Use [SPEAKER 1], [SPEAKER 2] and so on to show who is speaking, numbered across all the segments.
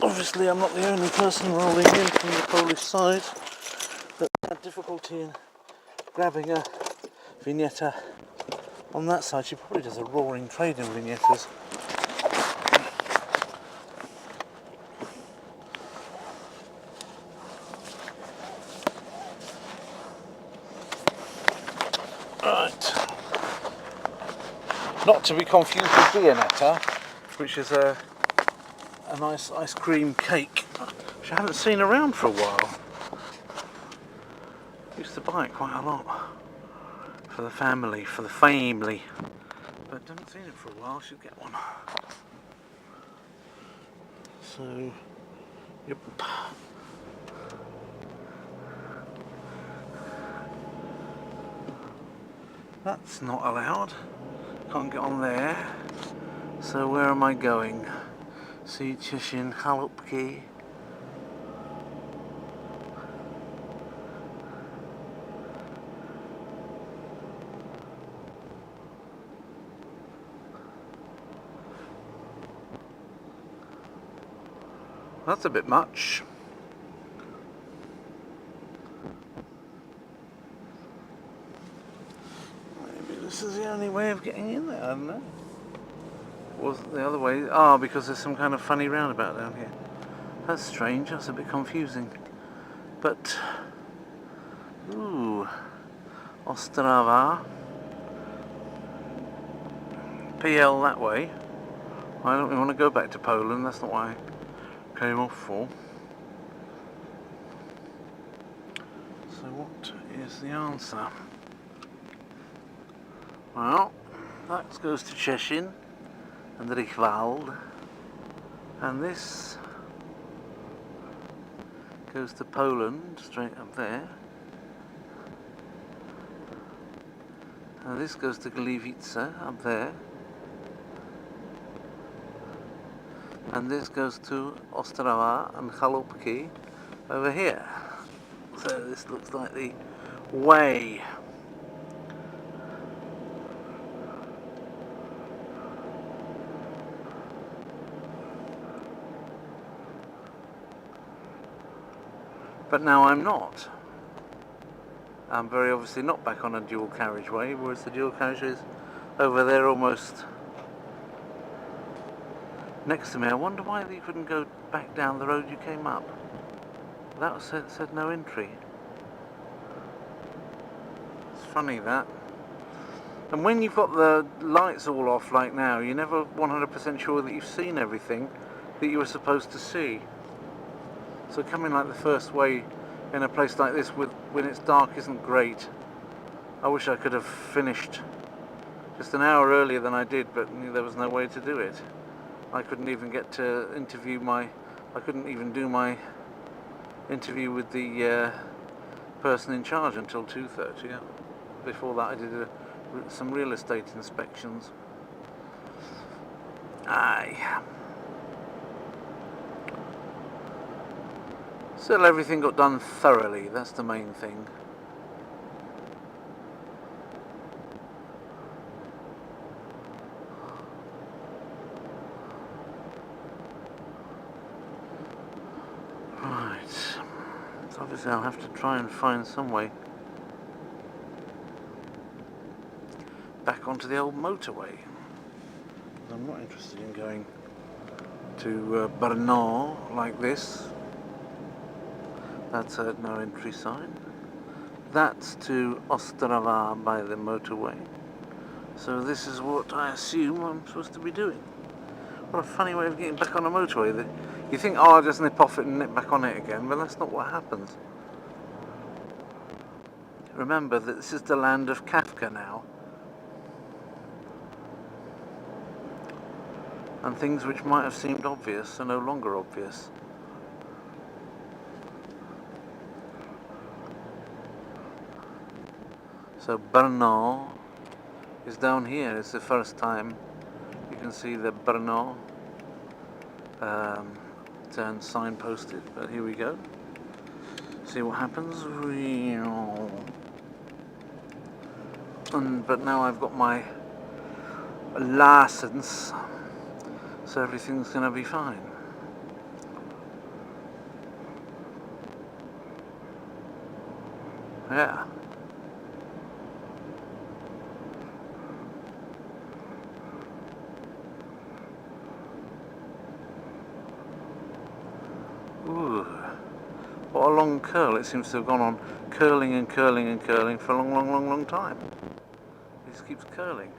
[SPEAKER 1] obviously I'm not the only person rolling in from the Polish side that had difficulty in grabbing a vignetta on that side. She probably does a roaring trade in vignettas. Right. Not to be confused with Viennetta, which is a nice ice cream cake, which I haven't seen around for a while. Used to buy it quite a lot for the family, but haven't seen it for a while. Should get one. So, yep. That's not allowed. Can't get on there. So where am I going? Síčešin Chalupky. That's a bit much. Maybe this is the only way of getting in there, I don't know. Was it the other way? Ah, because there's some kind of funny roundabout down here. That's strange, that's a bit confusing. But, ooh, Ostrava. PL that way. I don't really want to go back to Poland, that's not what I came off for. So what is the answer? Well, that goes to Szczecin and Richwald, and this goes to Poland, straight up there, and this goes to Gliwice, up there, and this goes to Ostrava and Chalupki, over here. So this looks like the way. But now I'm not. I'm very obviously not back on a dual carriageway, whereas the dual carriageway is over there almost next to me. I wonder why you couldn't go back down the road you came up. That said no entry. It's funny that. And when you've got the lights all off like now, you're never 100% sure that you've seen everything that you were supposed to see. So coming like the first way in a place like this when it's dark isn't great. I wish I could have finished just an hour earlier than I did, but there was no way to do it. I couldn't even get to I couldn't even do my interview with the person in charge until 2:30. Before that I did some real estate inspections. Aye. Still, everything got done thoroughly, that's the main thing. Right, so obviously I'll have to try and find some way back onto the old motorway. I'm not interested in going to Brno like this. That's a no entry sign. That's to Ostrava by the motorway. So this is what I assume I'm supposed to be doing. What a funny way of getting back on a motorway. You think, oh, I'll just nip off it and nip back on it again, but that's not what happens. Remember that this is the land of Kafka now. And things which might have seemed obvious are no longer obvious. So Brno is down here. It's the first time you can see the Brno turn signposted. But here we go. See what happens. But now I've got my license, so everything's going to be fine. Yeah. Ooh. What a long curl. It seems to have gone on curling and curling and curling for a long, long, long, long time. It just keeps curling.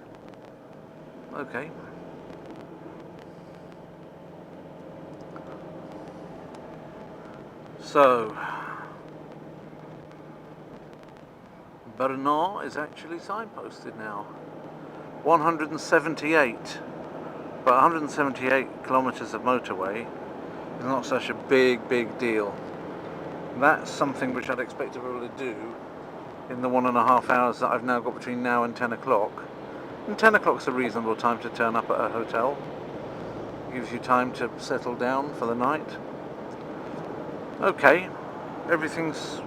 [SPEAKER 1] Okay. So, Bernard is actually signposted now. 178. But 178 kilometres of motorway is not such a big, big deal. That's something which I'd expect to be able to do in the 1.5 hours that I've now got between now and 10 o'clock. And 10 o'clock's a reasonable time to turn up at a hotel. Gives you time to settle down for the night. Okay, everything's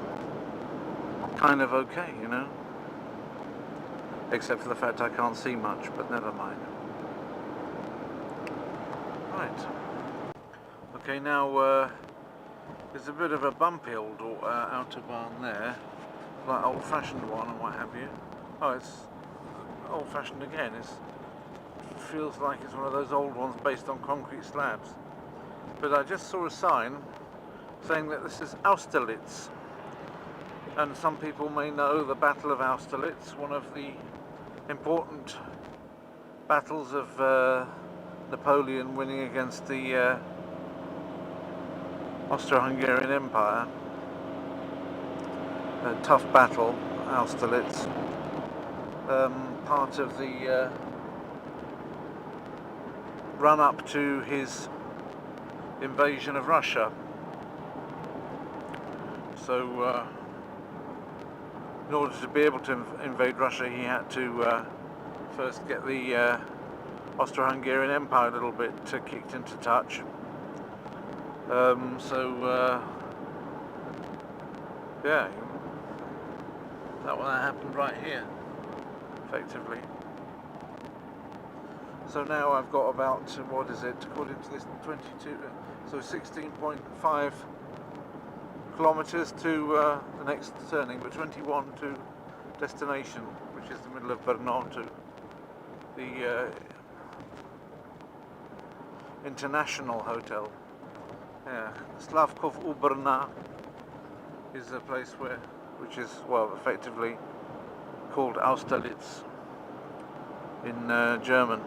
[SPEAKER 1] kind of okay, you know. Except for the fact I can't see much, but never mind. Right. Okay, now there's a bit of a bumpy old autobahn there, like old-fashioned one and what have you. Oh, it's old-fashioned again. It feels like it's one of those old ones based on concrete slabs. But I just saw a sign saying that this is Austerlitz. And some people may know the Battle of Austerlitz, one of the important battles of Napoleon winning against the Austro-Hungarian Empire. A tough battle, Austerlitz. Part of the run-up to his invasion of Russia. So, in order to be able to invade Russia, he had to first get the Austro-Hungarian Empire a little bit kicked into touch. Yeah, that one happened right here, effectively. So now I've got about, what is it, according to this, 22, so 16.5 kilometres to the next turning, but 21 to destination, which is the middle of Bernard, to the International Hotel. Yeah, Slavkov u Brna is a place which is, well, effectively called Austerlitz in German.